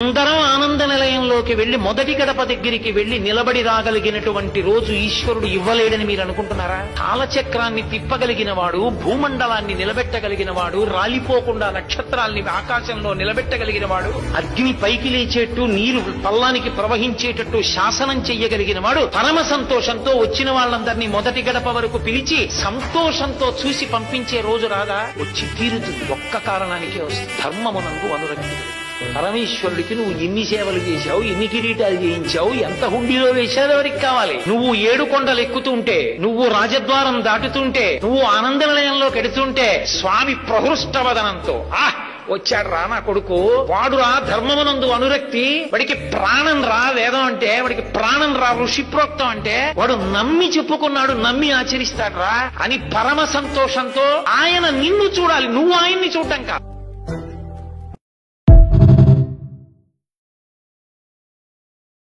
అందరం ఆనంద నిలయంలోకి వెళ్లి మొదటి గడప దగ్గరికి వెళ్లి నిలబడి రాగలిగినటువంటి రోజు ఈశ్వరుడు ఇవ్వలేడని మీరు అనుకుంటున్నారా? కాలచక్రాన్ని తిప్పగలిగిన వాడు, భూమండలాన్ని నిలబెట్టగలిగిన వాడు, రాలిపోకుండా నక్షత్రాల్ని ఆకాశంలో నిలబెట్టగలిగిన వాడు, అగ్ని పైకి లేచేట్టు నీరు పల్లానికి ప్రవహించేటట్టు శాసనం చెయ్యగలిగిన వాడు పరమ సంతోషంతో వచ్చిన వాళ్ళందరినీ మొదటి గడప వరకు పిలిచి సంతోషంతో చూసి పంపించే రోజు రాదా? వచ్చి తీరుతుంది. ఒక్క కారణానికే వస్తుంది, ధర్మమునందు అనురక్తి. పరమేశ్వరుడికి నువ్వు ఎన్ని సేవలు చేశావు, ఎన్ని కిరీటాలు చేయించావు, ఎంత హుండీలో వేశావు ఎవరికి కావాలి? నువ్వు 7 కొండలు ఎక్కుతుంటే, నువ్వు రాజద్వారం దాటుతుంటే, నువ్వు ఆనంద నిలయంలోకి ఎడుతుంటే స్వామి ప్రహృష్టవదనంతో వచ్చాడు రా నా కొడుకు, వాడురా ధర్మమునందు అనురక్తి, వాడికి ప్రాణం రా వేదం అంటే, వాడికి ప్రాణం రా ఋషిప్రోక్తం అంటే, వాడు నమ్మి చెప్పుకున్నాడు, నమ్మి ఆచరిస్తాడు రా అని పరమ సంతోషంతో ఆయన నిన్ను చూడాలి, నువ్వు ఆయన్ని చూడటం కాదు.